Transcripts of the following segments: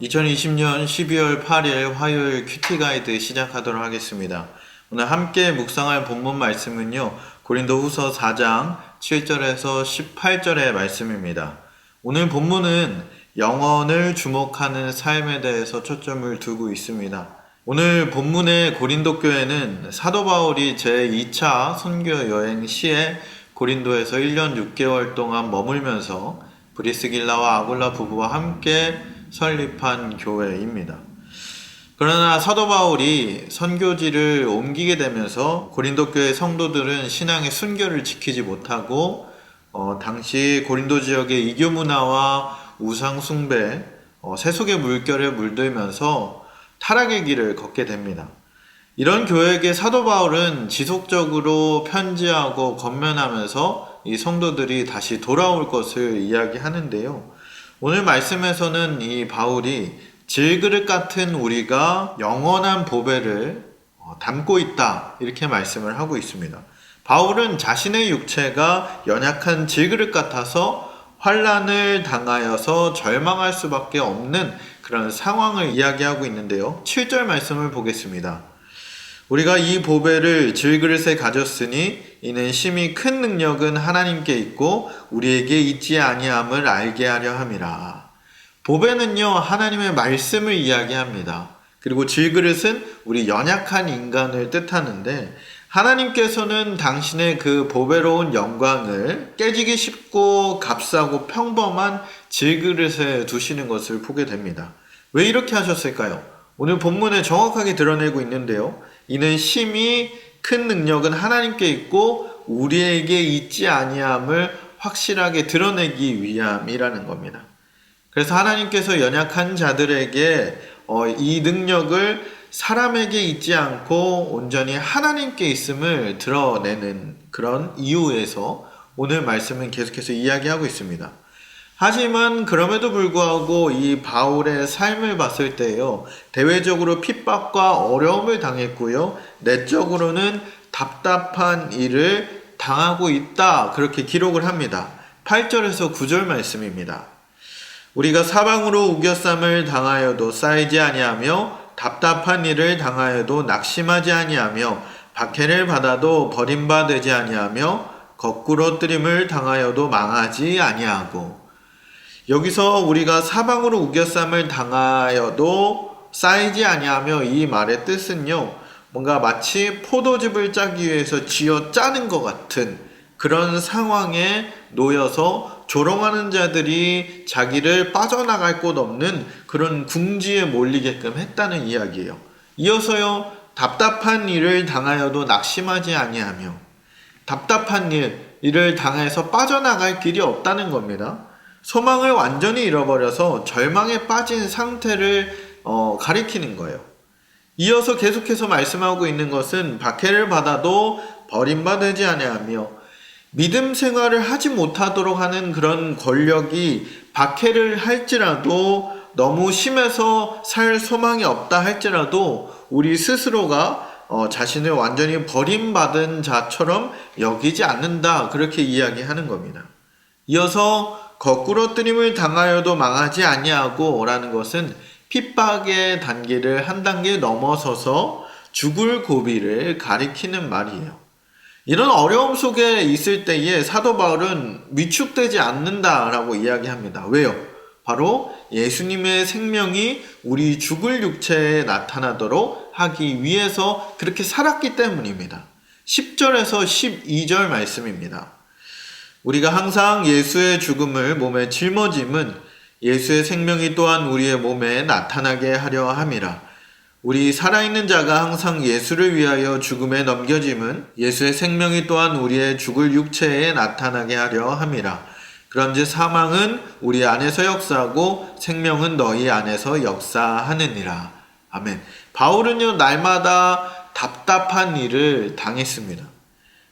2020년 12월 8일 화요일 큐티 가이드 시작하도록 하겠습니다. 오늘 함께 묵상할 본문 말씀은요, 고린도후서 4장 7절에서 18절의 말씀입니다. 오늘 본문은 영혼을 주목하는 삶에 대해서 초점을 두고 있습니다. 오늘 본문의 고린도 교회는 사도 바울이 제2차 선교 여행 시에 고린도에서 1년 6개월 동안 머물면서 브리스길라와 아굴라 부부와 함께 설립한 교회입니다. 그러나 사도 바울이 선교지를 옮기게 되면서 고린도 교회 성도들은 신앙의 순결을 지키지 못하고 당시 고린도 지역의 이교 문화와 우상 숭배, 세속의 물결에 물들면서 타락의 길을 걷게 됩니다. 이런 교회에게 사도 바울은 지속적으로 편지하고 권면하면서 이 성도들이 다시 돌아올 것을 이야기하는데요. 오늘 말씀에서는 이 바울이 질그릇 같은 우리가 영원한 보배를 담고 있다, 이렇게 말씀을 하고 있습니다. 바울은 자신의 육체가 연약한 질그릇 같아서 환난을 당하여서 절망할 수밖에 없는 그런 상황을 이야기하고 있는데요. 7절 말씀을 보겠습니다. 우리가 이 보배를 질그릇에 가졌으니 이는 심히 큰 능력은 하나님께 있고 우리에게 있지 아니함을 알게 하려 함이라. 보배는요, 하나님의 말씀을 이야기합니다. 그리고 질그릇은 우리 연약한 인간을 뜻하는데, 하나님께서는 당신의 그 보배로운 영광을 깨지기 쉽고 값싸고 평범한 질그릇에 두시는 것을 보게 됩니다. 왜 이렇게 하셨을까요? 오늘 본문에 정확하게 드러내고 있는데요. 이는 심히 큰 능력은 하나님께 있고 우리에게 있지 아니함을 확실하게 드러내기 위함이라는 겁니다. 그래서 하나님께서 연약한 자들에게 이 능력을 사람에게 있지 않고 온전히 하나님께 있음을 드러내는 그런 이유에서 오늘 말씀은 계속해서 이야기하고 있습니다. 하지만 그럼에도 불구하고 이 바울의 삶을 봤을 때요, 대외적으로 핍박과 어려움을 당했고요, 내적으로는 답답한 일을 당하고 있다, 그렇게 기록을 합니다. 8절에서 9절 말씀입니다. 우리가 사방으로 우겨쌈을 당하여도 쌓이지 아니하며 답답한 일을 당하여도 낙심하지 아니하며 박해를 받아도 버림받지 아니하며 거꾸로 뜨림을 당하여도 망하지 아니하고. 여기서 우리가 사방으로 우겨쌈을 당하여도 쌓이지 아니하며, 이 말의 뜻은요, 뭔가 마치 포도즙을 짜기 위해서 쥐어 짜는 것 같은 그런 상황에 놓여서 조롱하는 자들이 자기를 빠져나갈 곳 없는 그런 궁지에 몰리게끔 했다는 이야기예요. 이어서요, 답답한 일을 당하여도 낙심하지 아니하며, 답답한 일을 당해서 빠져나갈 길이 없다는 겁니다. 소망을 완전히 잃어버려서 절망에 빠진 상태를 가리키는 거예요. 이어서 계속해서 말씀하고 있는 것은 박해를 받아도 버림받지 아니하며, 믿음 생활을 하지 못하도록 하는 그런 권력이 박해를 할지라도, 너무 심해서 살 소망이 없다 할지라도 우리 스스로가 자신을 완전히 버림받은 자처럼 여기지 않는다, 그렇게 이야기하는 겁니다. 이어서 거꾸로 뜨림을 당하여도 망하지 아니하고 라는 것은 핍박의 단계를 한 단계 넘어서서 죽을 고비를 가리키는 말이에요. 이런 어려움 속에 있을 때에 사도 바울은 위축되지 않는다라고 이야기합니다. 왜요? 바로 예수님의 생명이 우리 죽을 육체에 나타나도록 하기 위해서 그렇게 살았기 때문입니다. 10절에서 12절 말씀입니다. 우리가 항상 예수의 죽음을 몸에 짊어짐은 예수의 생명이 또한 우리의 몸에 나타나게 하려 함이라. 우리 살아있는 자가 항상 예수를 위하여 죽음에 넘겨짐은 예수의 생명이 또한 우리의 죽을 육체에 나타나게 하려 함이라. 그런즉 사망은 우리 안에서 역사하고 생명은 너희 안에서 역사하느니라. 아멘. 바울은요, 날마다 답답한 일을 당했습니다.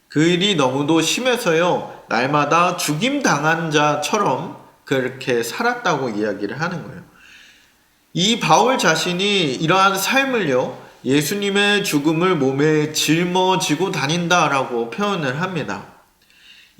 그 일이 너무도 심해서요, 날마다 죽임당한 자처럼 그렇게 살았다고 이야기를 하는 거예요. 이 바울 자신이 이러한 삶을요, 예수님의 죽음을 몸에 짊어지고 다닌다라고 표현을 합니다.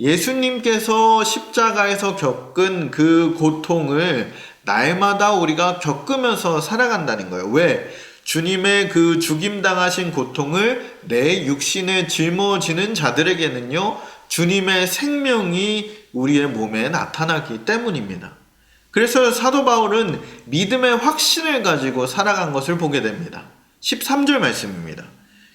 예수님께서 십자가에서 겪은 그 고통을 날마다 우리가 겪으면서 살아간다는 거예요. 왜? 주님의 그 죽임당하신 고통을 내 육신에 짊어지는 자들에게는요, 주님의 생명이 우리의 몸에 나타나기 때문입니다. 그래서 사도 바울은 믿음의 확신을 가지고 살아간 것을 보게 됩니다. 13절 말씀입니다.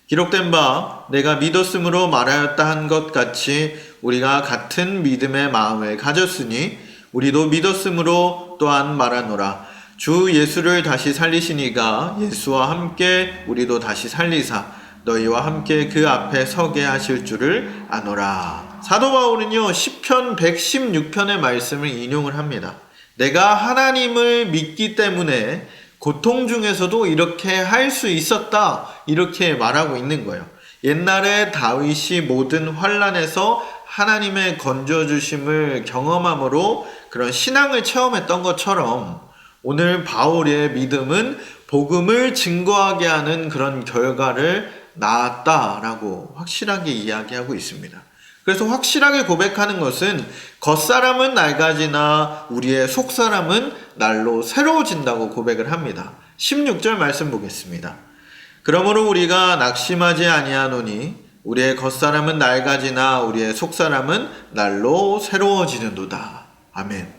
기록된 바 내가 믿었으므로 말하였다 한 것 같이 우리가 같은 믿음의 마음을 가졌으니 우리도 믿었으므로 또한 말하노라. 주 예수를 다시 살리시니가 예수와 함께 우리도 다시 살리사 너희와 함께 그 앞에 서게 하실 줄을 아노라. 사도 바울은요, 시편 116편의 말씀을 인용을 합니다. 내가 하나님을 믿기 때문에 고통 중에서도 이렇게 할 수 있었다, 이렇게 말하고 있는 거예요. 옛날에 다윗이 모든 환난에서 하나님의 건져주심을 경험함으로 그런 신앙을 체험했던 것처럼 오늘 바울의 믿음은 복음을 증거하게 하는 그런 결과를 낳았다라고 확실하게 이야기하고 있습니다. 그래서 확실하게 고백하는 것은 겉사람은 낡아지나 우리의 속사람은 날로 새로워진다고 고백을 합니다. 16절 말씀 보겠습니다. 그러므로 우리가 낙심하지 아니하노니 우리의 겉사람은 낡아지나 우리의 속사람은 날로 새로워지는도다. 아멘.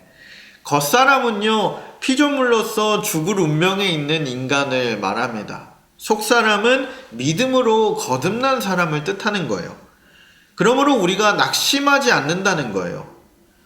겉사람은요, 피조물로서 죽을 운명에 있는 인간을 말합니다. 속사람은 믿음으로 거듭난 사람을 뜻하는 거예요. 그러므로 우리가 낙심하지 않는다는 거예요.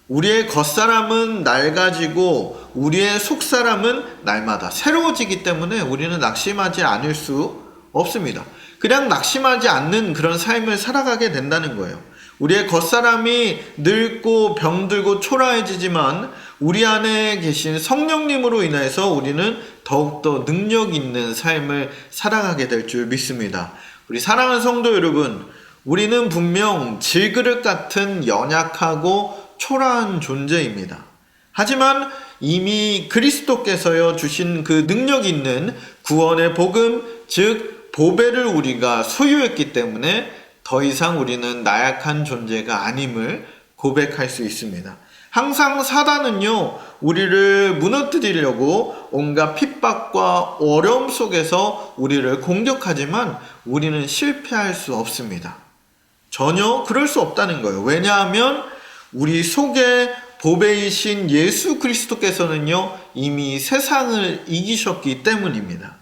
우리의 겉사람은 낡아지고 우리의 속사람은 날마다 새로워지기 때문에 우리는 낙심하지 않을 수 없습니다. 그냥 낙심하지 않는 그런 삶을 살아가게 된다는 거예요. 우리의 겉사람이 늙고 병들고 초라해지지만 우리 안에 계신 성령님으로 인해서 우리는 더욱더 능력 있는 삶을 살아가게 될 줄 믿습니다. 우리 사랑하는 성도 여러분, 우리는 분명 질그릇 같은 연약하고 초라한 존재입니다. 하지만 이미 그리스도께서요 주신 그 능력 있는 구원의 복음, 즉 보배를 우리가 소유했기 때문에 더 이상 우리는 나약한 존재가 아님을 고백할 수 있습니다. 항상 사단은요, 우리를 무너뜨리려고 온갖 핍박과 어려움 속에서 우리를 공격하지만 우리는 실패할 수 없습니다. 전혀 그럴 수 없다는 거예요. 왜냐하면 우리 속에 보배이신 예수 그리스도께서는요, 이미 세상을 이기셨기 때문입니다.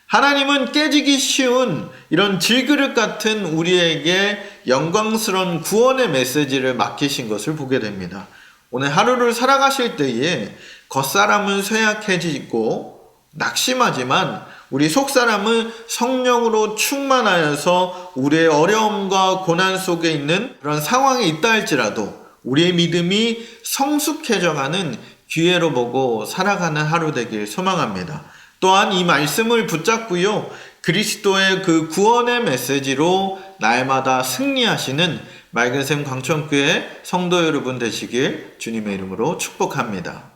하나님은 깨지기 쉬운 이런 질그릇 같은 우리에게 영광스러운 구원의 메시지를 맡기신 것을 보게 됩니다. 오늘 하루를 살아가실 때에 겉사람은 쇠약해지고 낙심하지만 우리 속사람은 성령으로 충만하여서 우리의 어려움과 고난 속에 있는 그런 상황에 있다 할지라도 우리의 믿음이 성숙해져가는 기회로 보고 살아가는 하루 되길 소망합니다. 또한 이 말씀을 붙잡고요, 그리스도의 그 구원의 메시지로 날마다 승리하시는 맑은샘 광천교회 성도 여러분 되시길 주님의 이름으로 축복합니다.